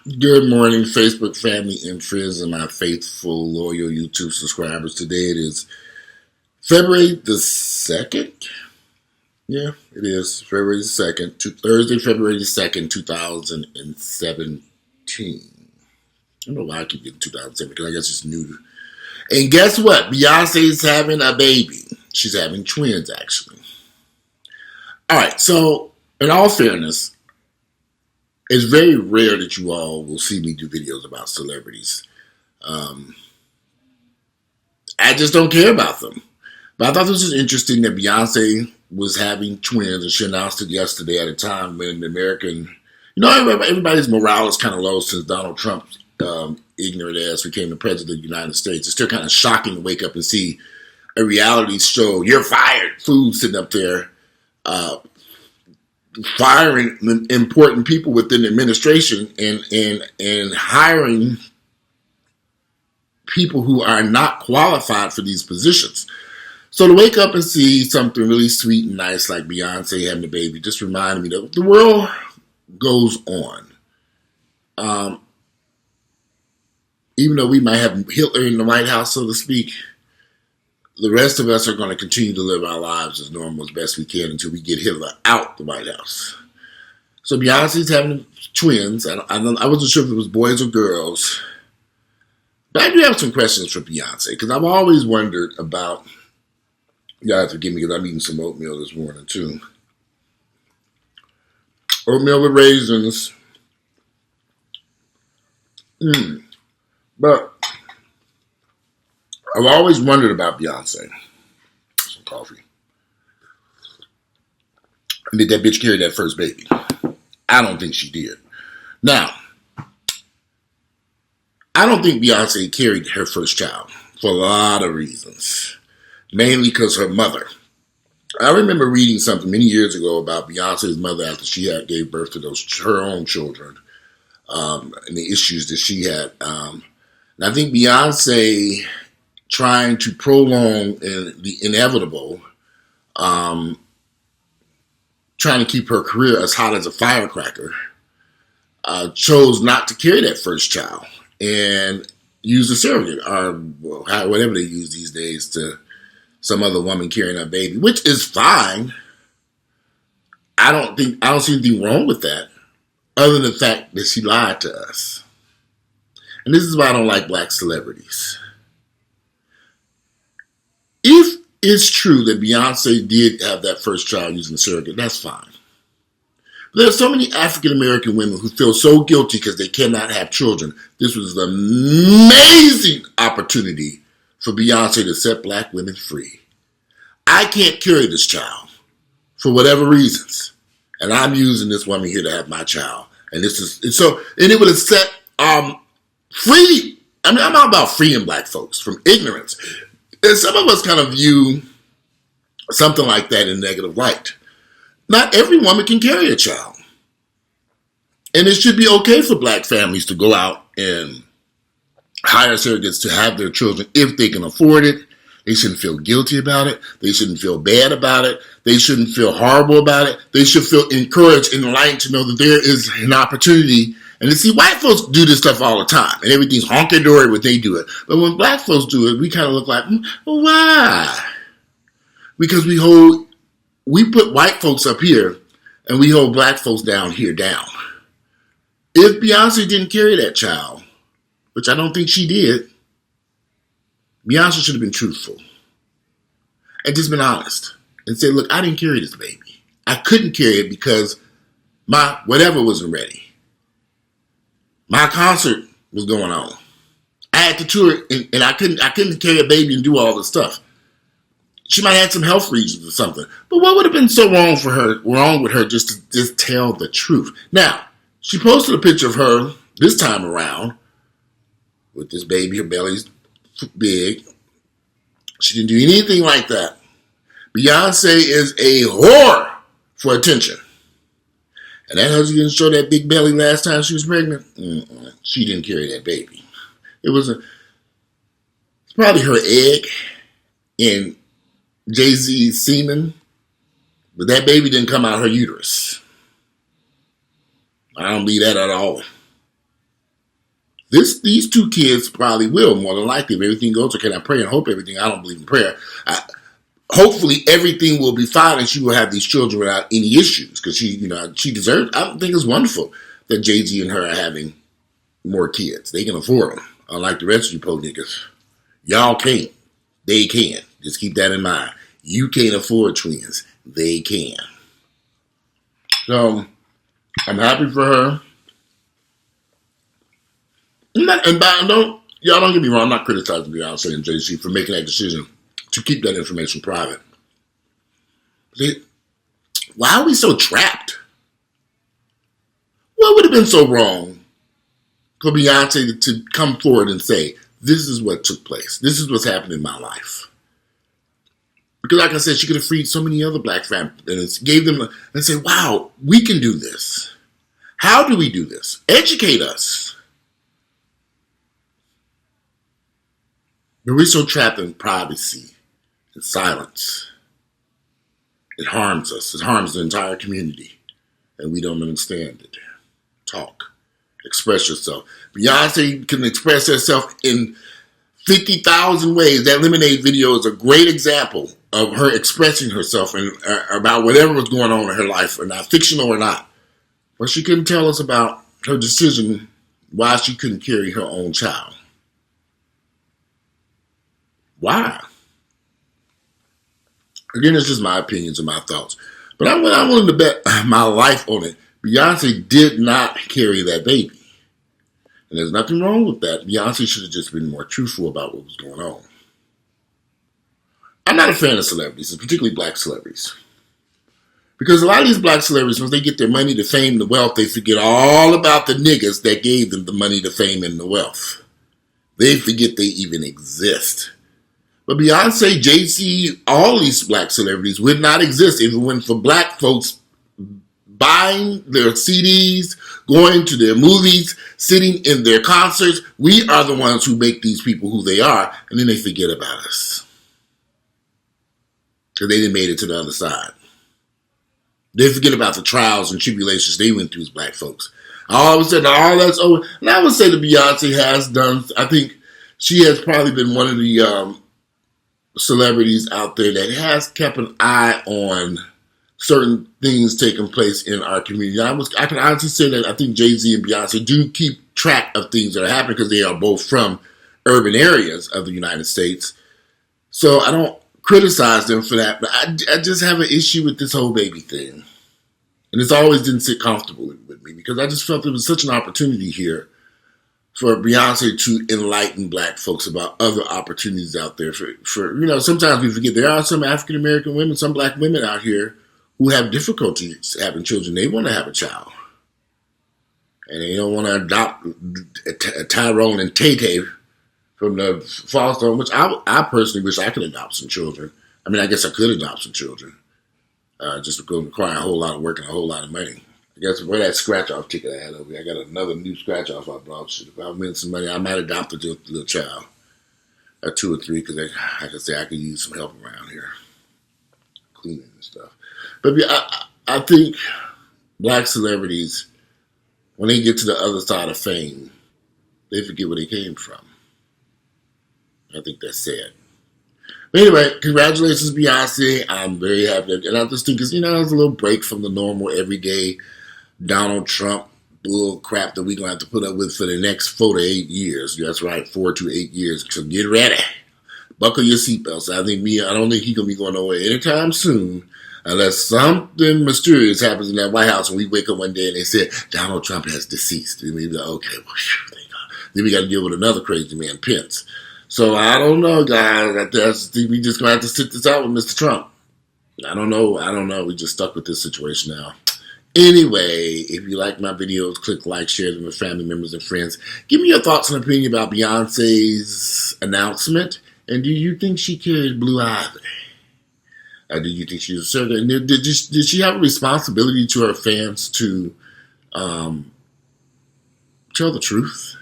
Good morning, Facebook family and friends and my faithful, loyal YouTube subscribers. Today it is February the 2nd. Yeah, it is February the 2nd, Thursday, February the 2nd, 2017. I don't know why I keep getting 2007 because I guess it's new. And guess what? Beyonce is having a baby. She's having twins, actually. All right, so in all fairness, it's very rare that you all will see me do videos about celebrities. I just don't care about them. But I thought this was interesting that Beyonce was having twins, and she announced it yesterday at a time when the everybody's morale is kind of low since Donald Trump's ignorant ass became the president of the United States. It's still kind of shocking to wake up and see a reality show, "You're fired," food sitting up there, firing important people within the administration and hiring people who are not qualified for these positions. So to wake up and see something really sweet and nice like Beyonce having a baby just reminded me that the world goes on. Even though we might have Hitler in the White House, so to speak, the rest of us are going to continue to live our lives as normal as best we can until we get Hitler out the White House. So Beyonce's having twins. I wasn't sure if it was boys or girls. But I do have some questions for Beyonce because I've always wondered about, you guys forgive me because I'm eating some oatmeal this morning too. Oatmeal with raisins. But I've always wondered about Beyonce. Some coffee. Did that bitch carry that first baby? I don't think she did. Now, I don't think Beyonce carried her first child for a lot of reasons. Mainly because her mother. I remember reading something many years ago about Beyonce's mother after she gave birth to her own children and the issues that she had. And I think Beyonce trying to prolong the inevitable, trying to keep her career as hot as a firecracker, chose not to carry that first child and use a surrogate or whatever they use these days to some other woman carrying her baby, which is fine. I don't see anything wrong with that, other than the fact that she lied to us. And this is why I don't like black celebrities. If it's true that Beyonce did have that first child using a surrogate, that's fine. But there are so many African American women who feel so guilty because they cannot have children. This was an amazing opportunity for Beyonce to set black women free. I can't carry this child for whatever reasons, and I'm using this woman here to have my child. And it would have set free. I mean, I'm all about freeing black folks from ignorance. And some of us kind of view something like that in negative light. Not every woman can carry a child. And it should be okay for black families to go out and hire surrogates to have their children if they can afford it. They shouldn't feel guilty about it. They shouldn't feel bad about it. They shouldn't feel horrible about it. They should feel encouraged and enlightened to know that there is an opportunity. And to see white folks do this stuff all the time. And everything's honky-dory when they do it. But when black folks do it, we kind of look like, well, why? Because we put white folks up here and we hold black folks down here down. If Beyonce didn't carry that child, which I don't think she did, Beyonce should have been truthful and just been honest and said, look, I didn't carry this baby. I couldn't carry it because my whatever wasn't ready. My concert was going on. I had to tour and I couldn't carry a baby and do all this stuff. She might have had some health reasons or something. But what would have been so wrong with her just to just tell the truth? Now, she posted a picture of her this time around with this baby. Her belly's big. She didn't do anything like that. Beyonce is a whore for attention. And that husband didn't show that big belly last time she was pregnant. She didn't carry that baby. It's probably her egg and Jay-Z's semen, but that baby didn't come out her uterus. I don't believe that at all. These two kids probably will, more than likely, if everything goes okay. I pray and hope everything. I don't believe in prayer. Hopefully everything will be fine and she will have these children without any issues because she deserves. I think it's wonderful that Jay-Z and her are having more kids. They can afford them, unlike the rest of you po niggas. Y'all can't. They can. Just keep that in mind. You can't afford twins. They can. So I'm happy for her. Y'all don't get me wrong. I'm not criticizing Beyonce and Jay-Z for making that decision to keep that information private. Why are we so trapped? What would have been so wrong for Beyonce to come forward and say, this is what took place. This is what's happened in my life. Because like I said, she could have freed so many other black families, gave them, and say, wow, we can do this. How do we do this? Educate us. But we're so trapped in privacy and silence. It harms us. It harms the entire community. And we don't understand it. Talk. Express yourself. Beyonce can express herself in 50,000 ways. That Lemonade video is a great example of her expressing herself and about whatever was going on in her life, or not fictional or not. But she couldn't tell us about her decision why she couldn't carry her own child. Why? Again, it's just my opinions and my thoughts. But I'm willing to bet my life on it. Beyonce did not carry that baby. And there's nothing wrong with that. Beyonce should have just been more truthful about what was going on. I'm not a fan of celebrities, particularly black celebrities. Because a lot of these black celebrities, once they get their money, the fame, the wealth, they forget all about the niggas that gave them the money, the fame, and the wealth. They forget they even exist. But Beyonce, Jay-Z, all these black celebrities would not exist if it weren't for black folks buying their CDs, going to their movies, sitting in their concerts. We are the ones who make these people who they are, and then they forget about us. Because they didn't made it to the other side. They forget about the trials and tribulations they went through as black folks. I always said all that's over. And I would say that Beyonce has done, I think she has probably been one of the celebrities out there that has kept an eye on certain things taking place in our community. I can honestly say that I think Jay-Z and Beyonce do keep track of things that are happening because they are both from urban areas of the United States. So I don't criticize them for that, but I just have an issue with this whole baby thing. And it's always didn't sit comfortably with me because I just felt there was such an opportunity here for Beyonce to enlighten black folks about other opportunities out there. For sometimes we forget there are some African American women, some black women out here who have difficulties having children. They want to have a child. And they don't want to adopt Tyrone and Tay-Tay from the foster home, which I personally wish I could adopt some children. I mean, I guess I could adopt some children. Just going to require a whole lot of work and a whole lot of money. I guess where that scratch-off ticket I had over here, I got another new scratch-off I brought. If I win some money, I might adopt a little child. 2 or 3, because I could say I could use some help around here. Cleaning and stuff. But I think black celebrities, when they get to the other side of fame, they forget where they came from. I think that's sad. But anyway, congratulations, Beyonce. I'm very happy. And I just think it's a little break from the normal, everyday Donald Trump bull crap that we're going to have to put up with for the next 4 to 8 years. That's right, 4 to 8 years. So get ready. Buckle your seatbelts. I don't think he's going to be going nowhere anytime soon unless something mysterious happens in that White House and we wake up one day and they say, Donald Trump has deceased. And we go, okay, well, thank God. Then we got to deal with another crazy man, Pence. So I don't know, guys. I think we just going to have to sit this out with Mr. Trump. I don't know. We just stuck with this situation now. Anyway, if you like my videos, click like, share them with family members and friends. Give me your thoughts and opinion about Beyonce's announcement. And do you think she carried Blue Ivy? Do you think she's a surrogate? And did she have a responsibility to her fans to tell the truth?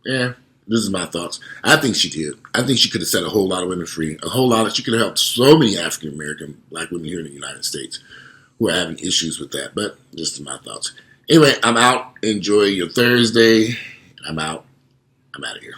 Yeah. This is my thoughts. I think she did. I think she could have set a whole lot of women free. She could have helped so many African-American black women here in the United States who are having issues with that. But just my thoughts. Anyway, I'm out. Enjoy your Thursday. I'm out. I'm out of here.